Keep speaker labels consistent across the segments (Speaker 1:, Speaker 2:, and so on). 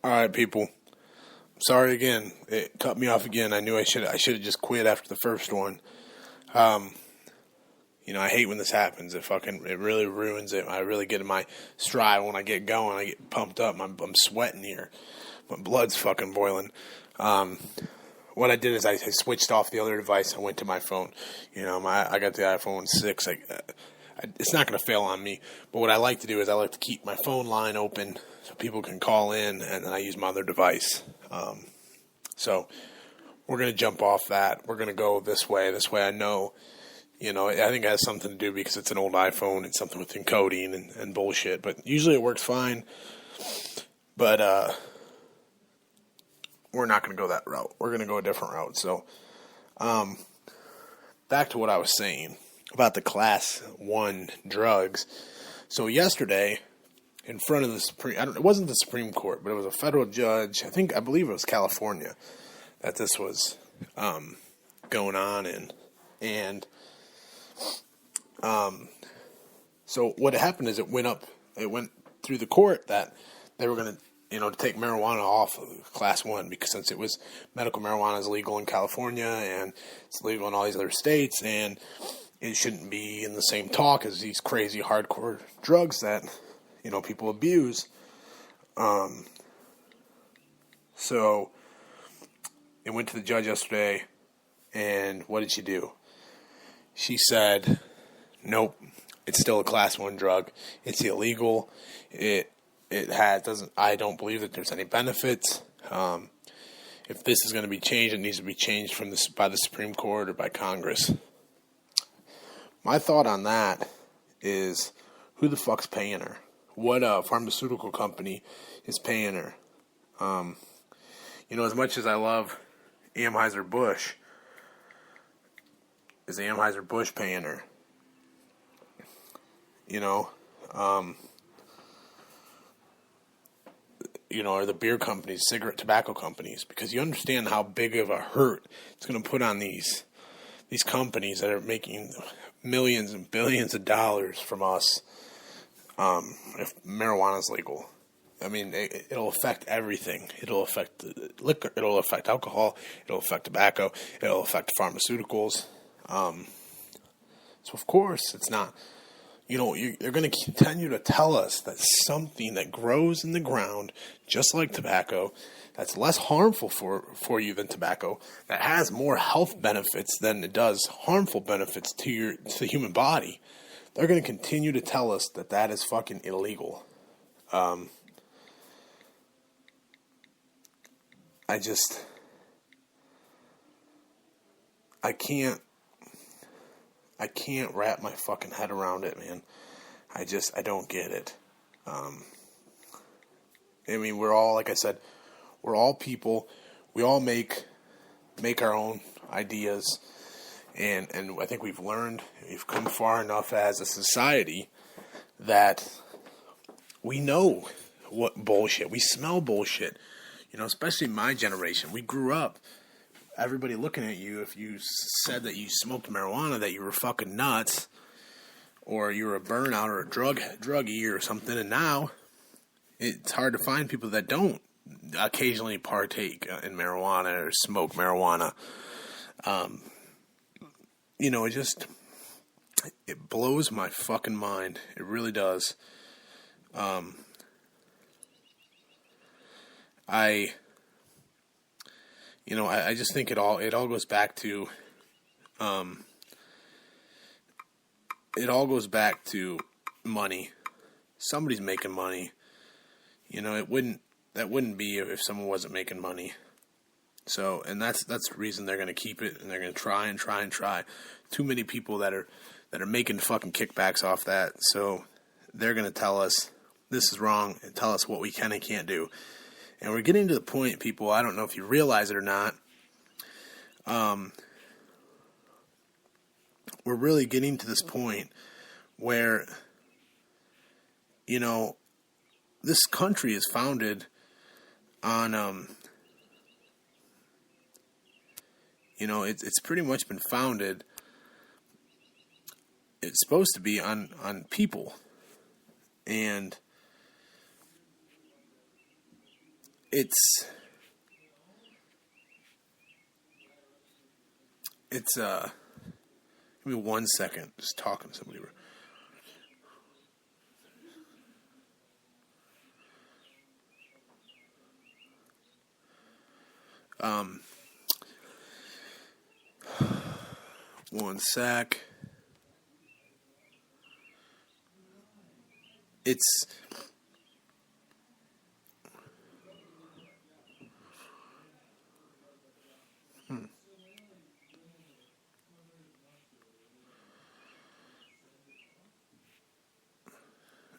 Speaker 1: All right, people. Sorry again. It cut me off again. I knew I should have just quit after the first one. I hate when this happens. It really ruins it. I really get in my stride when I get going. I get pumped up. I'm sweating here. My blood's fucking boiling. What I did is I switched off the other device. I went to my phone. I got the iPhone 6. It's not going to fail on me. But what I like to do is I like to keep my phone line open so people can call in, and then I use my other device. So we're going to jump off that. We're going to go this way. This way I know, I think it has something to do because it's an old iPhone. It's something with encoding and bullshit. But usually it works fine. But we're not going to go that route. We're going to go a different route. So back to what I was saying about the Class 1 drugs. So yesterday, in front of the it wasn't the Supreme Court, but it was a federal judge. I believe it was California that this was going on in. And so what happened is it went through the court that they were going to take marijuana off of Class 1 because since it was medical marijuana is legal in California and it's legal in all these other states, and it shouldn't be in the same talk as these crazy hardcore drugs that people abuse. So it went to the judge yesterday, and what did she do? She said, nope, it's still a Class 1 drug. It's illegal. I don't believe that there's any benefits. If this is going to be changed, it needs to be changed by the Supreme Court or by Congress. My thought on that is, who the fuck's paying her? What pharmaceutical company is paying her? As much as I love Anheuser-Busch, is Anheuser-Busch paying her? Or the beer companies, tobacco companies, because you understand how big of a hurt it's going to put on these companies that are making millions and billions of dollars from us if marijuana is legal. I mean, it'll affect everything. It'll affect liquor. It'll affect alcohol. It'll affect tobacco. It'll affect pharmaceuticals. So, of course, it's not. They're going to continue to tell us that something that grows in the ground, just like tobacco, that's less harmful for you than tobacco, that has more health benefits than it does harmful benefits to the human body. They're going to continue to tell us that is fucking illegal. I can't wrap my fucking head around it, man. I don't get it. We're all, like I said, we're all people. We all make our own ideas. And I think we've come far enough as a society that we know what bullshit. We smell bullshit. Especially my generation. We grew up, everybody looking at you, if you said that you smoked marijuana, that you were fucking nuts, or you were a burnout or a druggie or something, and now it's hard to find people that don't occasionally partake in marijuana or smoke marijuana. It blows my fucking mind. It really does. I just think it all goes back to, money. Somebody's making money. That wouldn't be if someone wasn't making money. So, and that's the reason they're going to keep it, and they're going to try and try and try. Too many people that are making fucking kickbacks off that. So they're going to tell us this is wrong and tell us what we can and can't do. And we're getting to the point, people, I don't know if you realize it or not, we're really getting to this point where, this country is founded on, it's pretty much been founded, it's supposed to be on people. And give me 1 second, just talking to somebody. 1 sec.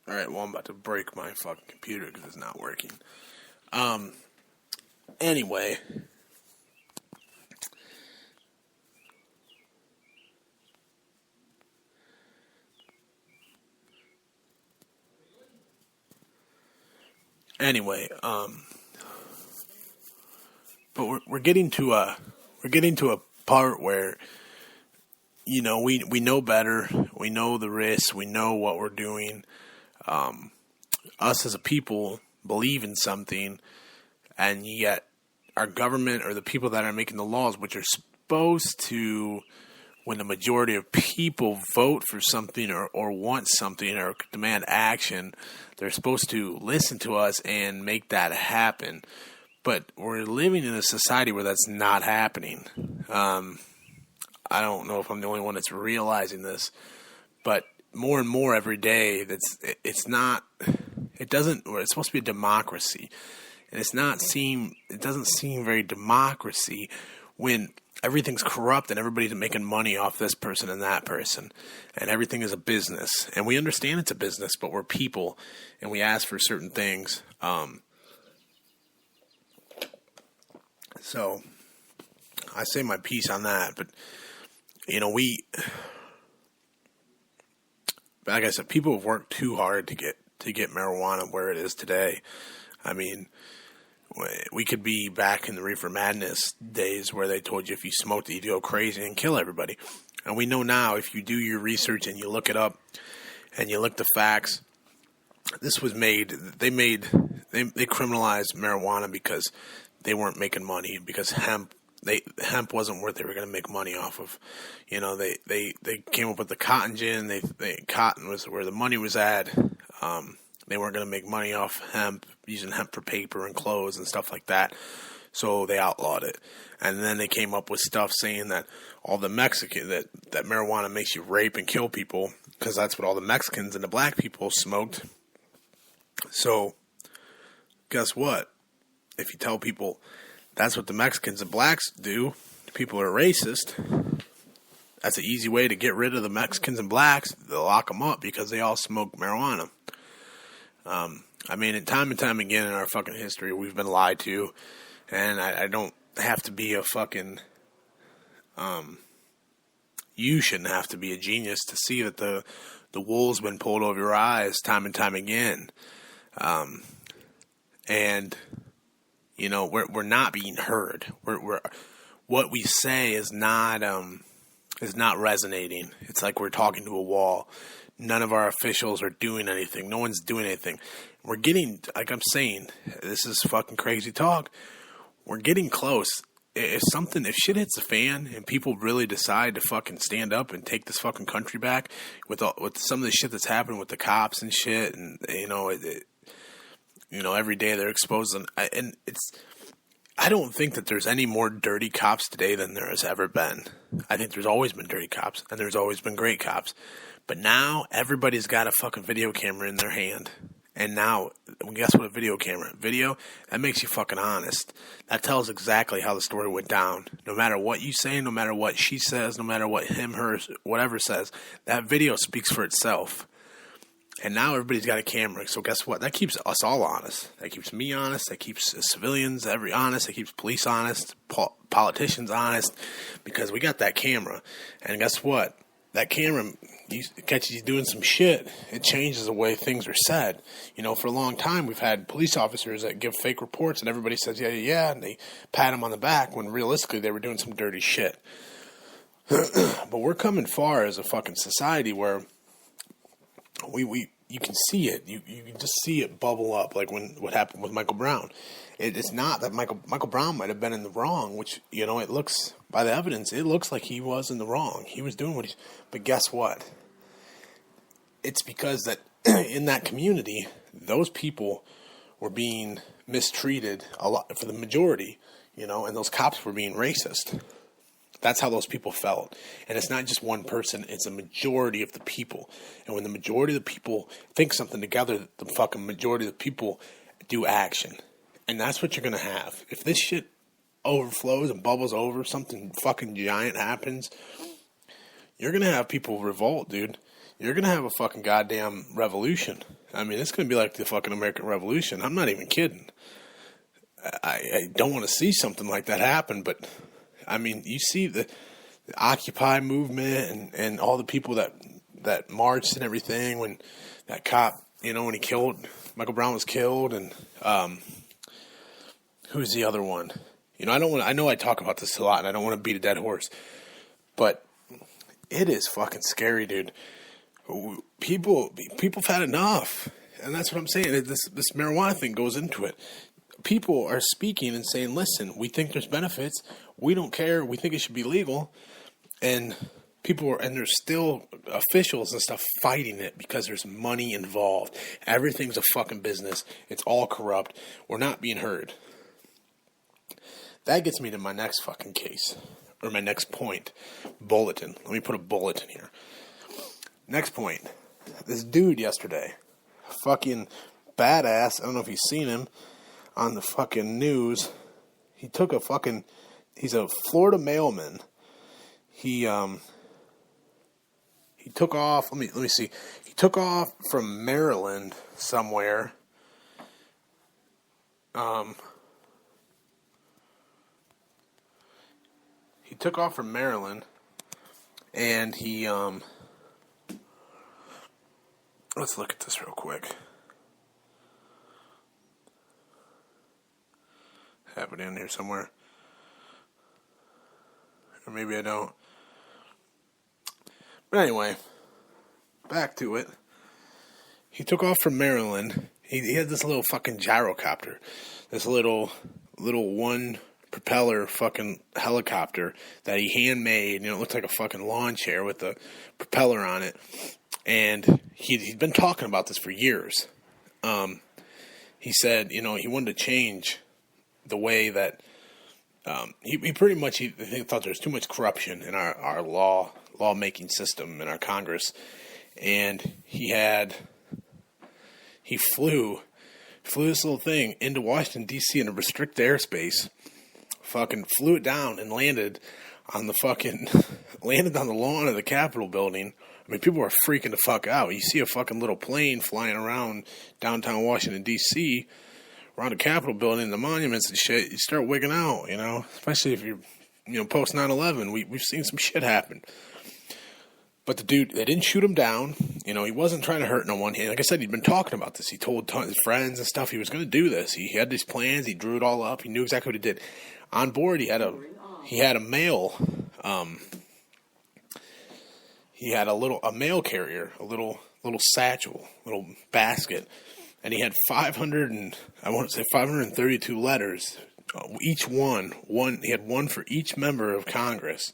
Speaker 1: Alright, well, I'm about to break my fucking computer because it's not working. Anyway. But we're getting to a part where, you know, we know better, we know the risks, we know what we're doing. Us as a people believe in something, and yet our government or the people that are making the laws, which are supposed to, when the majority of people vote for something or want something or demand action, they're supposed to listen to us and make that happen. But we're living in a society where that's not happening. I don't know if I'm the only one that's realizing this, but more and more every day, it's supposed to be a democracy, and it doesn't seem very democracy when everything's corrupt and everybody's making money off this person and that person, and everything is a business. And we understand it's a business, but we're people, and we ask for certain things. So I say my piece on that, but you know, like I said, people have worked too hard to get marijuana where it is today. I mean, we could be back in the reefer madness days where they told you if you smoked it, you'd go crazy and kill everybody. And we know now, if you do your research and you look it up and you look the facts, this was made. They criminalized marijuana because they weren't making money, because hemp wasn't what they were going to make money off of. You know, they came up with the cotton gin. Cotton was where the money was at. They weren't going to make money off hemp, using hemp for paper and clothes and stuff like that. So they outlawed it. And then they came up with stuff saying that all the Mexican, that marijuana makes you rape and kill people, because that's what all the Mexicans and the black people smoked. So guess what? If you tell people that's what the Mexicans and blacks do, people are racist, that's an easy way to get rid of the Mexicans and blacks. They'll lock them up because they all smoke marijuana. I mean, time and time again in our fucking history, we've been lied to, and I don't have to be a fucking, you shouldn't have to be a genius to see that the wool's been pulled over your eyes time and time again. And, you know, we're not being heard. We're what we say is not resonating. It's like we're talking to a wall. None of our officials are doing anything. No one's doing anything. We're getting, like I'm saying, this is fucking crazy talk. We're getting close. If shit hits the fan and people really decide to fucking stand up and take this fucking country back with some of the shit that's happening with the cops and shit, and you know, every day they're exposing, and I don't think that there's any more dirty cops today than there has ever been. I think there's always been dirty cops, and there's always been great cops. But now, everybody's got a fucking video camera in their hand. And now, guess what a video that makes you fucking honest. That tells exactly how the story went down. No matter what you say, no matter what she says, no matter what him, her, whatever says, that video speaks for itself. And now everybody's got a camera. So guess what? That keeps us all honest. That keeps me honest. That keeps civilians honest. That keeps police honest. Politicians honest. Because we got that camera. And guess what? That camera catches you doing some shit. It changes the way things are said. You know, for a long time, we've had police officers that give fake reports, and everybody says, yeah, and they pat them on the back when realistically they were doing some dirty shit. But we're coming far as a fucking society where we you can see it. You can just see it bubble up, like what happened with Michael Brown. It's not that Michael Brown might have been in the wrong, which, it looks, by the evidence, it looks like he was in the wrong. He was doing but guess what? It's because that in that community, those people were being mistreated a lot, for the majority, and those cops were being racist. That's how those people felt. And it's not just one person, it's a majority of the people. And when the majority of the people think something together, the fucking majority of the people do action. And that's what you're going to have. If this shit overflows and bubbles over, something fucking giant happens, you're going to have people revolt, dude. You're going to have a fucking goddamn revolution. I mean, it's going to be like the fucking American Revolution. I'm not even kidding. I don't want to see something like that happen, but I mean, you see the Occupy movement and all the people that marched and everything when that cop, when he killed, Michael Brown was killed, and who's the other one? I know I talk about this a lot, and I don't want to beat a dead horse, but it is fucking scary, dude. People've had enough, and that's what I'm saying. This marijuana thing goes into it. People are speaking and saying, listen, we think there's benefits. We don't care. We think it should be legal. And there's still officials and stuff fighting it because there's money involved. Everything's a fucking business. It's all corrupt. We're not being heard. That gets me to my next fucking case, or my next point. Bulletin. Let me put a bulletin here. Next point. This dude yesterday, fucking badass. I don't know if you've seen him on the fucking news. He's a Florida mailman. He took off, let me see. He took off from Maryland somewhere. He took off from Maryland, and he, let's look at this real quick. Have it in here somewhere. Or maybe I don't. But anyway, back to it. He took off from Maryland. He had this little fucking gyrocopter. This little one propeller fucking helicopter that he handmade. It looked like a fucking lawn chair with a propeller on it. And he'd been talking about this for years. He said, he wanted to change the way that he pretty much he thought there was too much corruption in our lawmaking system in our Congress, and he flew this little thing into Washington D.C. in a restricted airspace, fucking flew it down and landed on the lawn of the Capitol building. I mean, people are freaking the fuck out. You see a fucking little plane flying around downtown Washington D.C. around the Capitol building and the monuments and shit, you start wigging out, especially if you're, post 9/11. We've seen some shit happen. But the dude, they didn't shoot him down. He wasn't trying to hurt no one. Like I said, he'd been talking about this. He told his friends and stuff he was going to do this. He had these plans. He drew it all up. He knew exactly what he did. On board, he had a mail. He had a mail carrier, a little satchel, little basket. And he had 532 letters, each one, he had one for each member of Congress,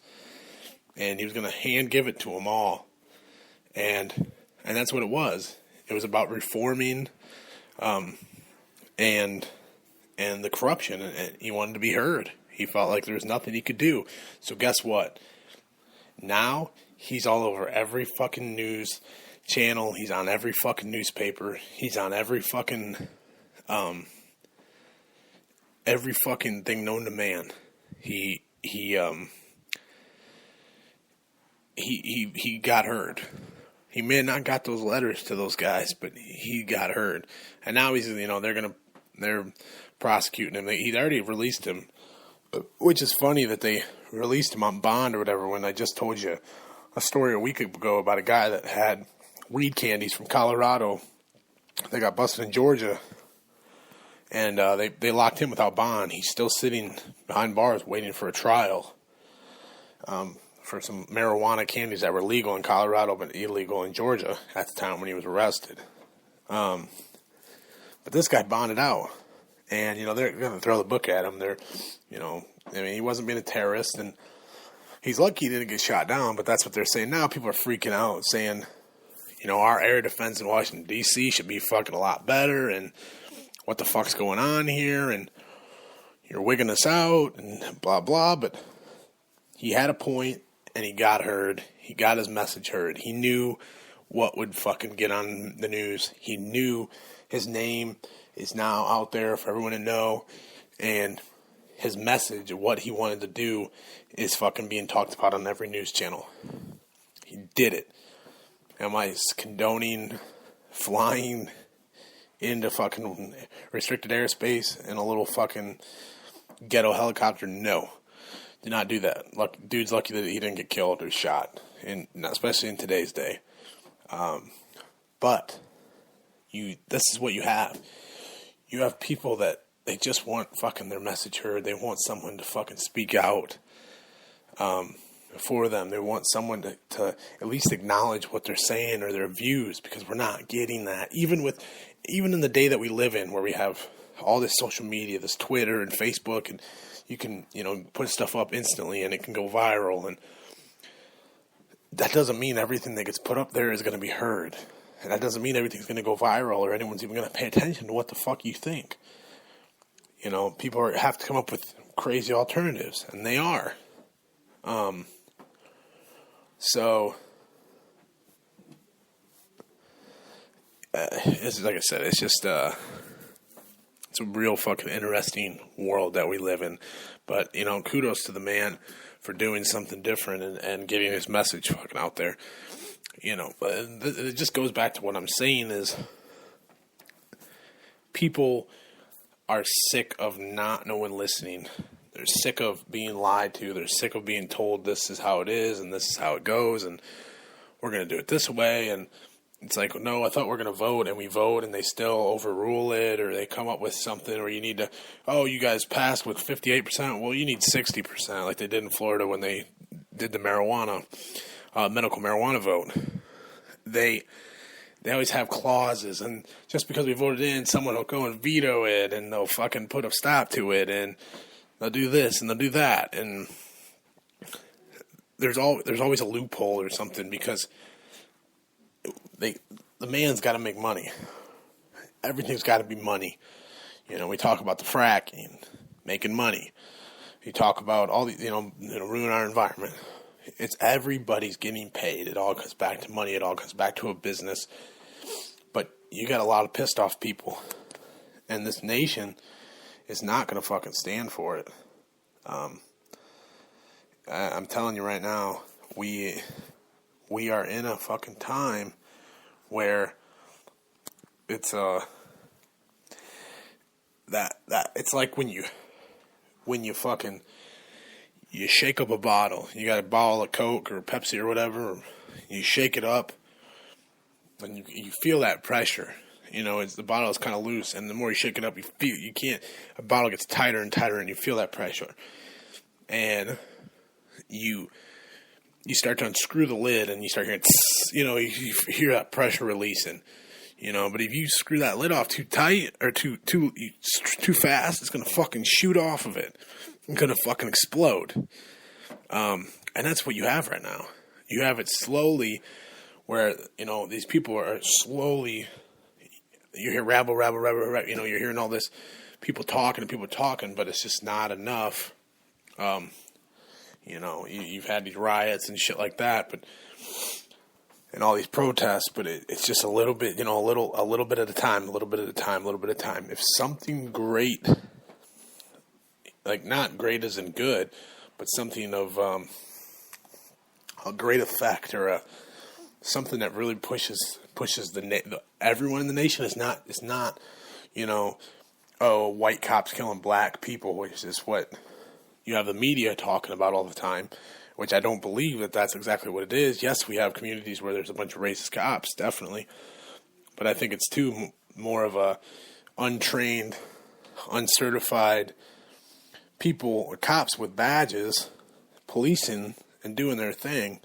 Speaker 1: and he was going to hand give it to them all, and that's what it was. It was about reforming, and the corruption, and he wanted to be heard. He felt like there was nothing he could do. So guess what? Now he's all over every fucking news channel. He's on every fucking newspaper. He's on every fucking thing known to man. He got heard. He may have not got those letters to those guys, but he got heard. And now he's, they're prosecuting him. He'd already released him, which is funny that they released him on bond or whatever, when I just told you a story a week ago about a guy that had weed candies from Colorado. They got busted in Georgia, and they locked him without bond. He's still sitting behind bars waiting for a trial for some marijuana candies that were legal in Colorado but illegal in Georgia at the time when he was arrested. But this guy bonded out. And, they're going to throw the book at him. He wasn't being a terrorist, and he's lucky he didn't get shot down, but that's what they're saying now. People are freaking out, saying, our air defense in Washington, D.C. should be fucking a lot better, and what the fuck's going on here, and you're wigging us out, and blah, blah, but he had a point, and he got heard. He got his message heard. He knew what would fucking get on the news. He knew his name is now out there for everyone to know, and his message of what he wanted to do is fucking being talked about on every news channel. He did it. Am I condoning flying into fucking restricted airspace in a little fucking ghetto helicopter? No. Do not do that. Dude's lucky that he didn't get killed or shot, especially in today's day. But this is what you have. You have people that they just want fucking their message heard. They want someone to fucking speak out for them. They want someone to at least acknowledge what they're saying or their views, because we're not getting that. Even in the day that we live in, where we have all this social media, this Twitter and Facebook, and you can, put stuff up instantly and it can go viral, and that doesn't mean everything that gets put up there is going to be heard. And that doesn't mean everything's going to go viral or anyone's even going to pay attention to what the fuck you think. People have to come up with crazy alternatives, and they are. It's like I said, it's just, it's a real fucking interesting world that we live in. But, kudos to the man for doing something different and getting his message fucking out there. But it just goes back to what I'm saying is people are sick of not no one listening. They're sick of being lied to. They're sick of being told this is how it is and this is how it goes and we're going to do it this way. And it's like, no, I thought we're going to vote, and we vote and they still overrule it, or they come up with something, or you need to, you guys passed with 58%. Well, you need 60%, like they did in Florida when they did the medical marijuana vote. They always have clauses, and just because we voted in, someone will go and veto it, and they'll fucking put a stop to it, and they'll do this and they'll do that, and there's always a loophole or something, because the man's got to make money. Everything's got to be money. We talk about the fracking, making money. You talk about all the ruin our environment. It's everybody's getting paid. It all comes back to money. It all comes back to a business. But you got a lot of pissed off people, and this nation is not going to fucking stand for it. I'm telling you right now, we are in a fucking time where it's that it's like when you fucking you shake up a bottle. You got a bottle of Coke or Pepsi or whatever. You shake it up, and you feel that pressure. It's the bottle is kind of loose, and the more you shake it up, a bottle gets tighter and tighter, and you feel that pressure, and you start to unscrew the lid, and you start hearing, you hear that pressure releasing, but if you screw that lid off too tight or too fast, it's going to fucking shoot off of it. It's going to fucking explode. And that's what you have right now. You have it slowly where, these people are slowly, you hear rabble, you're hearing all this people talking, but it's just not enough. You've had these riots and shit like that, and all these protests, but it's just a little bit, a little bit at a time, If something great, like not great as in good, but something of a great effect, or something that really pushes everyone in the nation is not, white cops killing black people, which is what you have the media talking about all the time, which I don't believe that that's exactly what it is. Yes, we have communities where there's a bunch of racist cops, definitely. But I think it's more of a untrained, uncertified people, or cops with badges, policing and doing their thing.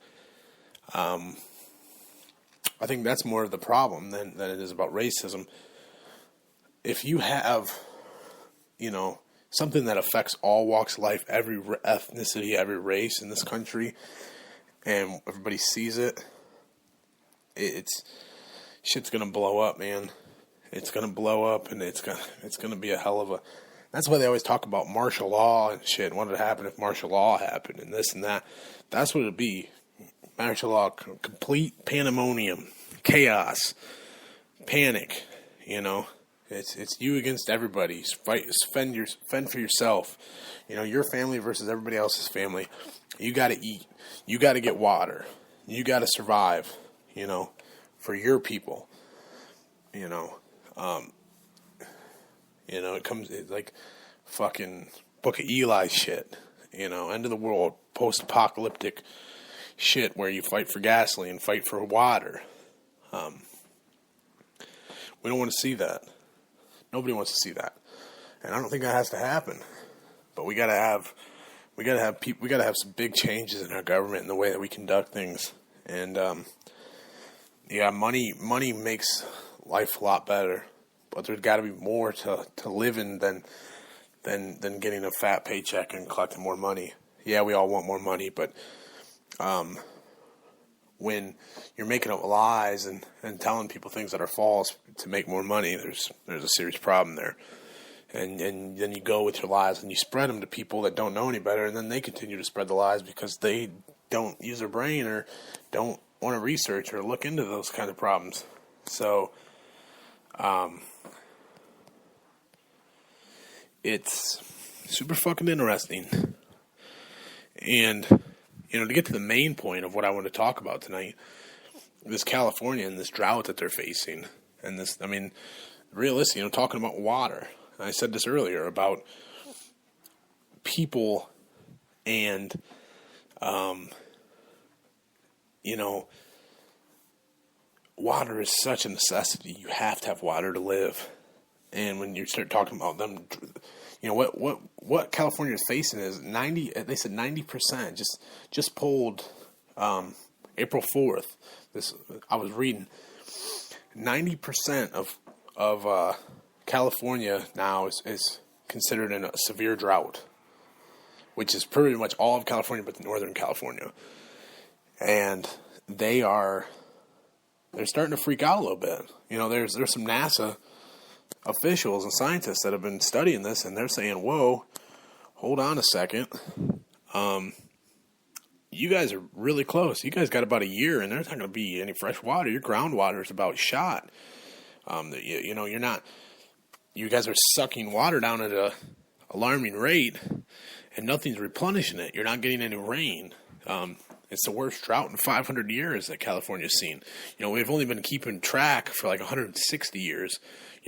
Speaker 1: I think that's more of the problem than it is about racism. If you have, something that affects all walks of life, every ethnicity, every race in this country, and everybody sees it, it's shit's gonna blow up, man. It's gonna blow up, and it's gonna be a hell of a. That's why they always talk about martial law and shit. What would happen if martial law happened and this and that? That's what it'd be. Martial law, complete pandemonium, chaos, panic. It's you against everybody. Fend for yourself. Your family versus everybody else's family. You got to eat. You got to get water. You got to survive. For your people. It's like fucking Book of Eli shit. End of the world, post-apocalyptic shit where you fight for gasoline, fight for water. We don't want to see that. Nobody wants to see that, and I don't think that has to happen. But we gotta have some big changes in our government and the way that we conduct things. And money makes life a lot better, but there's got to be more to live in than getting a fat paycheck and collecting more money. Yeah, we all want more money, but when you're making up lies and telling people things that are false to make more money, there's a serious problem there. And then you go with your lies and you spread them to people that don't know any better, and then they continue to spread the lies because they don't use their brain or don't want to research or look into those kind of problems. So, it's super fucking interesting. And, to get to the main point of what I want to talk about tonight, this California and this drought that they're facing, and this, realistically, talking about water. I said this earlier about people and, water is such a necessity. You have to have water to live. And when you start talking about them, what California is facing is 90. They said 90%. Just polled April 4th. I was reading 90% of California now is considered in a severe drought, which is pretty much all of California, but Northern California, and they're starting to freak out a little bit. There's some NASA officials and scientists that have been studying this, and they're saying, whoa, hold on a second. You guys are really close. You guys got about a year, and there's not going to be any fresh water. Your groundwater is about shot. You're not. You guys are sucking water down at an alarming rate, and nothing's replenishing it. You're not getting any rain. It's the worst drought in 500 years that California's seen. We've only been keeping track for like 160 years,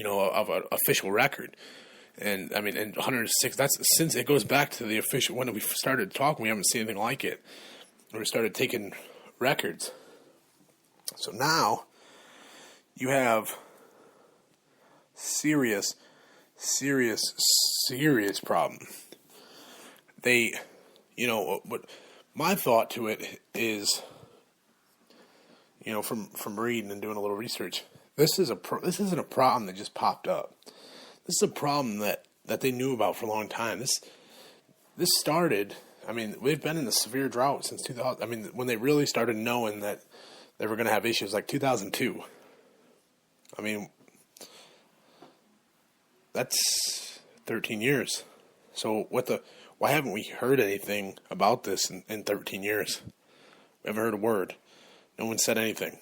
Speaker 1: of an official record. And 106, that's since it goes back to the official, when we started talking, we haven't seen anything like it. We started taking records. So now you have serious problem. They, what my thought to it is, from reading and doing a little research, this isn't a problem that just popped up. This is a problem that they knew about for a long time. This started, we've been in a severe drought since 2000. When they really started knowing that they were going to have issues, like 2002. That's 13 years. So why haven't we heard anything about this in 13 years? We haven't heard a word. No one said anything.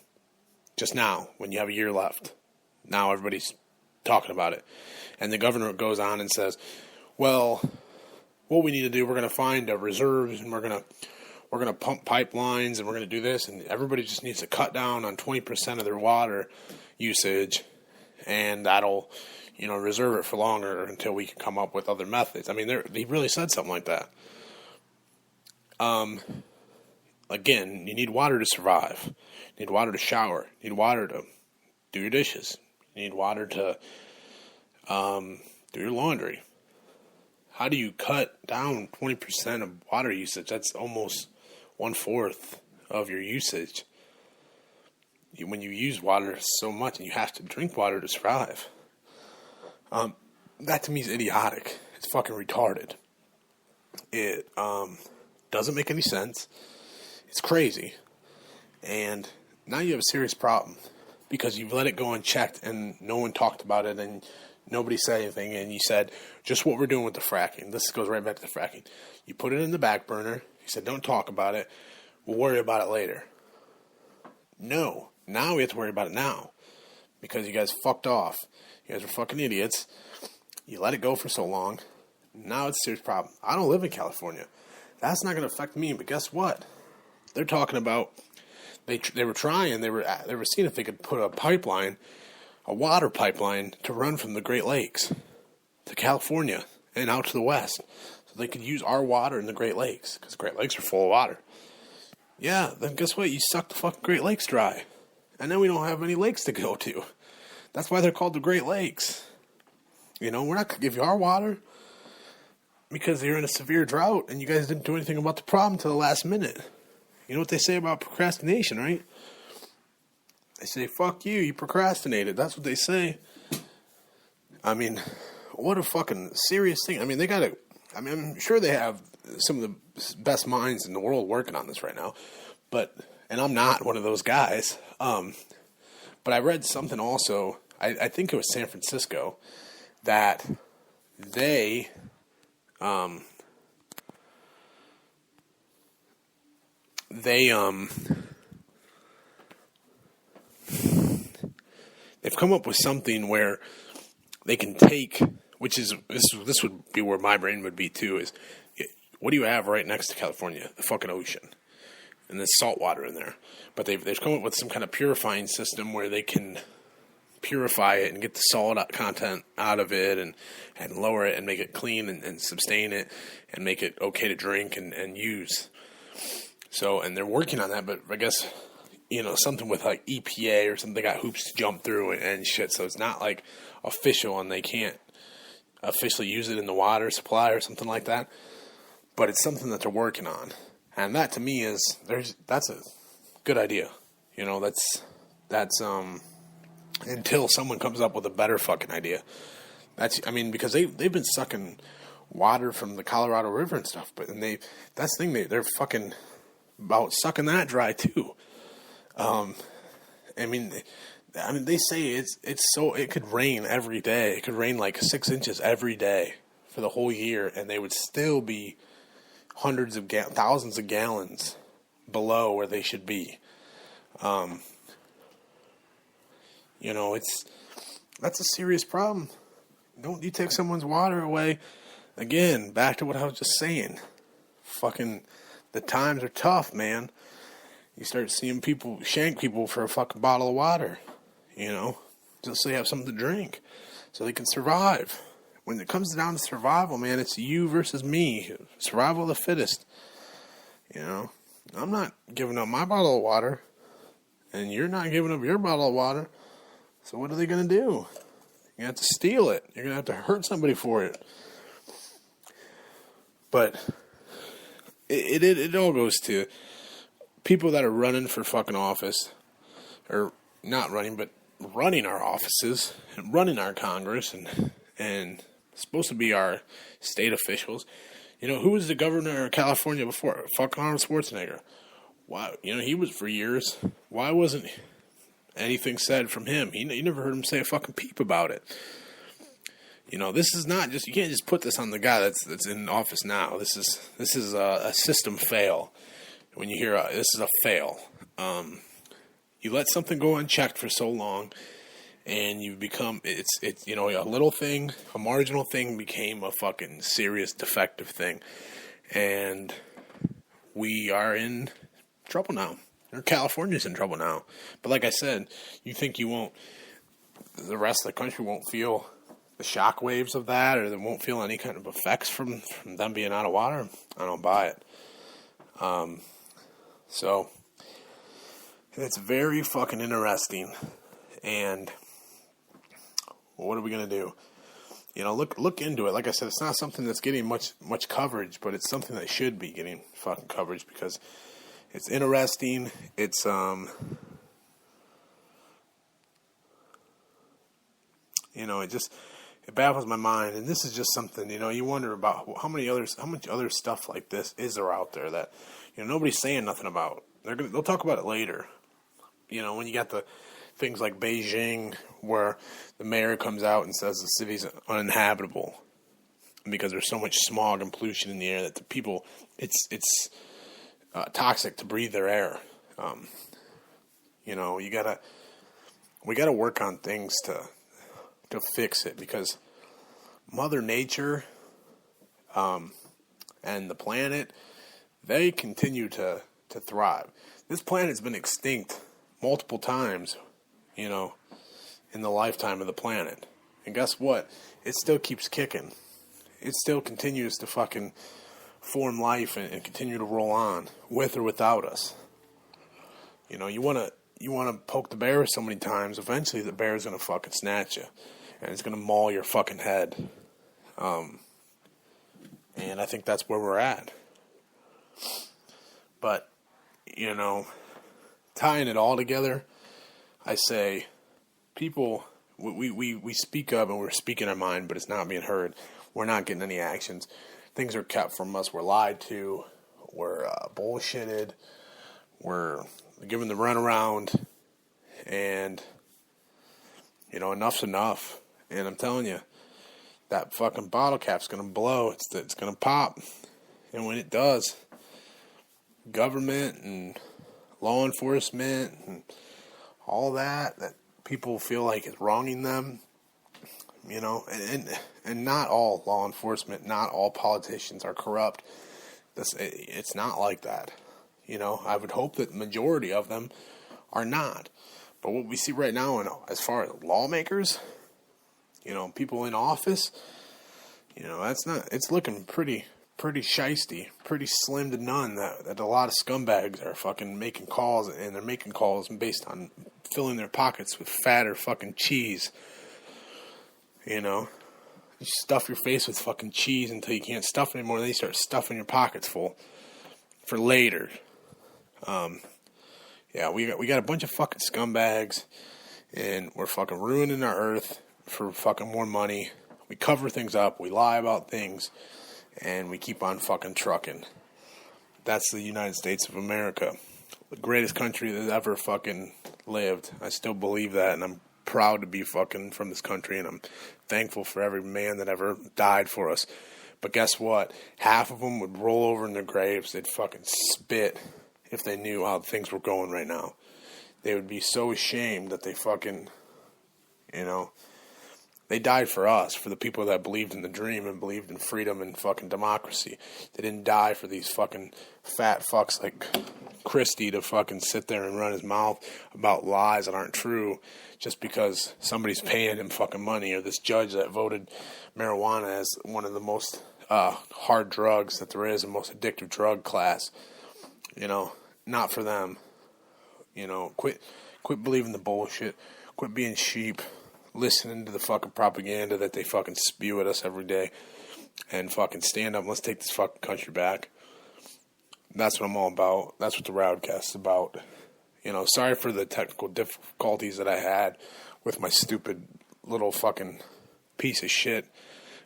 Speaker 1: Just now, when you have a year left. Now everybody's talking about it. And the governor goes on and says, well, what we need to do, we're going to find reserves, and we're going to pump pipelines, and we're going to do this, and everybody just needs to cut down on 20% of their water usage, and that'll, reserve it for longer until we can come up with other methods. He really said something like that. Again, you need water to survive. You need water to shower. You need water to do your dishes. You need water to do your laundry. How do you cut down 20% of water usage? That's almost 1/4 of your usage. when you use water so much and you have to drink water to survive. That to me is idiotic. It's fucking retarded. It doesn't make any sense. It's crazy. And now you have a serious problem because you've let it go unchecked and no one talked about it and nobody said anything, and you said, just what we're doing with the fracking. This goes right back to the fracking. You put it in the back burner. You said, don't talk about it. We'll worry about it later. No. Now we have to worry about it now because you guys fucked off. You guys are fucking idiots. You let it go for so long. Now it's a serious problem. I don't live in California. That's not going to affect me, but guess what? They're talking about, they were trying, they were seeing if they could put a pipeline, a water pipeline, to run from the Great Lakes to California and out to the west. So they could use our water in the Great Lakes, because the Great Lakes are full of water. Yeah, then guess what? You suck the fucking Great Lakes dry. And then we don't have any lakes to go to. That's why they're called the Great Lakes. You know, we're not going to give you our water because you're in a severe drought and you guys didn't do anything about the problem until the last minute. You know what they say about procrastination, right? They say, fuck you, you procrastinated. That's what they say. I mean, what a fucking serious thing. I mean, I'm sure they have some of the best minds in the world working on this right now. And I'm not one of those guys. But I read something also, I think it was San Francisco, that they've come up with something where they can take, which is, this would be where my brain would be too, is what do you have right next to California? The fucking ocean. And there's salt water in there. But they've come up with some kind of purifying system where they can purify it and get the salt content out of it and lower it and make it clean and sustain it and make it okay to drink and use. So, and they're working on that, but I guess, you know, something with like EPA or something, they got hoops to jump through and shit. So it's not like official and they can't officially use it in the water supply or something like that. But it's something that they're working on. And that to me that's a good idea. You know, that's until someone comes up with a better fucking idea. Because they've been sucking water from the Colorado River and stuff, that's the thing, they're fucking about sucking that dry too. They say it could rain every day. It could rain like 6 inches every day for the whole year, and they would still be thousands of gallons below where they should be. You know, that's a serious problem. Don't you take someone's water away. Again, back to what I was just saying. Fucking, the times are tough, man. You start seeing people shank people for a fucking bottle of water, you know, just so they have something to drink, so they can survive. When it comes down to survival, man, it's you versus me. Survival of the fittest. You know, I'm not giving up my bottle of water, and you're not giving up your bottle of water. So what are they going to do? You're going to have to steal it. You're going to have to hurt somebody for it. But it all goes to people that are running for fucking office, or not running, but running our offices and running our Congress and supposed to be our state officials. You know, who was the governor of California before? Fucking Arnold Schwarzenegger. Why? You know, he was for years. Why wasn't anything said from him? You never heard him say a fucking peep about it. You know, this is not just, you can't just put this on the guy that's in office now. This is a system fail. When you hear this is a fail, you let something go unchecked for so long, and you become it's you know, a little thing, a marginal thing became a fucking serious defective thing, and we are in trouble now. Or California's in trouble now. But like I said, you think the rest of the country won't feel the shock waves of that, or they won't feel any kind of effects from them being out of water? I don't buy it. So it's very fucking interesting. And what are we gonna do? You know, look into it. Like I said, it's not something that's getting much coverage, but it's something that should be getting fucking coverage because it's interesting. It's It baffles my mind, and this is just something, you wonder about how much other stuff like this is there out there that, nobody's saying nothing about. They'll talk about it later. When you got the things like Beijing, where the mayor comes out and says the city's uninhabitable because there's so much smog and pollution in the air that the people, it's toxic to breathe their air. We gotta work on things to fix it, because Mother Nature, and the planet, they continue to thrive. This planet's been extinct multiple times, in the lifetime of the planet. And guess what? It still keeps kicking. It still continues to fucking form life and continue to roll on, with or without us. You wanna poke the bear so many times, eventually the bear's gonna fucking snatch you. And it's gonna maul your fucking head. And I think that's where we're at. But, tying it all together, I say, people, we speak up and we're speaking our mind, but it's not being heard. We're not getting any actions. Things are kept from us. We're lied to. We're bullshitted. We're given the runaround. And, enough's enough. And I'm telling you, that fucking bottle cap's going to blow. It's going to pop. And when it does, government and law enforcement and all that people feel like is wronging them, and not all law enforcement, not all politicians are corrupt. It's not like that. I would hope that the majority of them are not. But what we see right now, as far as lawmakers, people in office, it's looking pretty shiesty, pretty slim to none that a lot of scumbags are fucking making calls, and they're making calls based on filling their pockets with fat or fucking cheese. You stuff your face with fucking cheese until you can't stuff it anymore, then you start stuffing your pockets full for later. We got a bunch of fucking scumbags, and we're fucking ruining our earth for fucking more money. We cover things up, we lie about things, and we keep on fucking trucking. That's the United States of America. The greatest country that ever fucking lived. I still believe that, and I'm proud to be fucking from this country, and I'm thankful for every man that ever died for us. But guess what? Half of them would roll over in their graves. They'd fucking spit if they knew how things were going right now. They would be so ashamed that they fucking, they died for us, for the people that believed in the dream and believed in freedom and fucking democracy. They didn't die for these fucking fat fucks like Christie to fucking sit there and run his mouth about lies that aren't true just because somebody's paying him fucking money, or this judge that voted marijuana as one of the most hard drugs that there is, the most addictive drug class. Not for them. Quit believing the bullshit. Quit being sheep. Listening to the fucking propaganda that they fucking spew at us every day, and fucking stand up. Let's take this fucking country back. That's what I'm all about. That's what the RowdCAST is about. Sorry for the technical difficulties that I had with my stupid little fucking piece of shit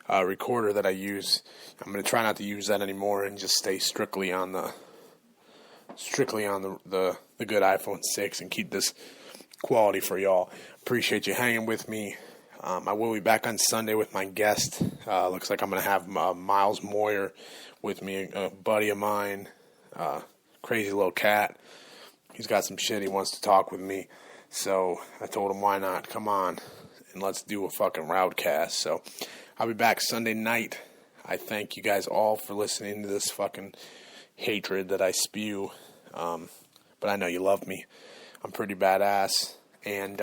Speaker 1: recorder that I use. I'm going to try not to use that anymore and just stay strictly on the good iPhone 6 and keep this quality for y'all. Appreciate you hanging with me. I will be back on Sunday with my guest. Looks like I'm going to have Miles Moyer with me, a buddy of mine, crazy little cat. He's got some shit he wants to talk with me. So I told him, why not? Come on, and let's do a fucking RowdCAST. So I'll be back Sunday night. I thank you guys all for listening to this fucking hatred that I spew. But I know you love me. I'm pretty badass. And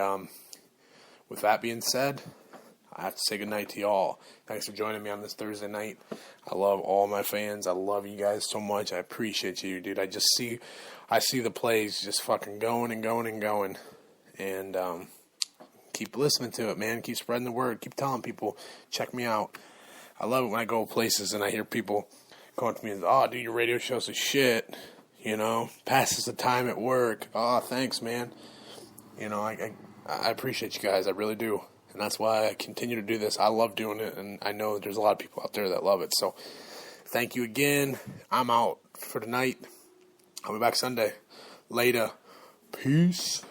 Speaker 1: with that being said, I have to say goodnight to y'all. Thanks for joining me on this Thursday night. I love all my fans. I love you guys so much. I appreciate you, dude. I see the plays just fucking going and going and going. And keep listening to it, man. Keep spreading the word. Keep telling people, check me out. I love it when I go places and I hear people going to me and, oh, dude, your radio show's a shit. Passes the time at work. Oh, thanks, man. I appreciate you guys. I really do. And that's why I continue to do this. I love doing it, and I know there's a lot of people out there that love it. So thank you again. I'm out for tonight. I'll be back Sunday. Later. Peace.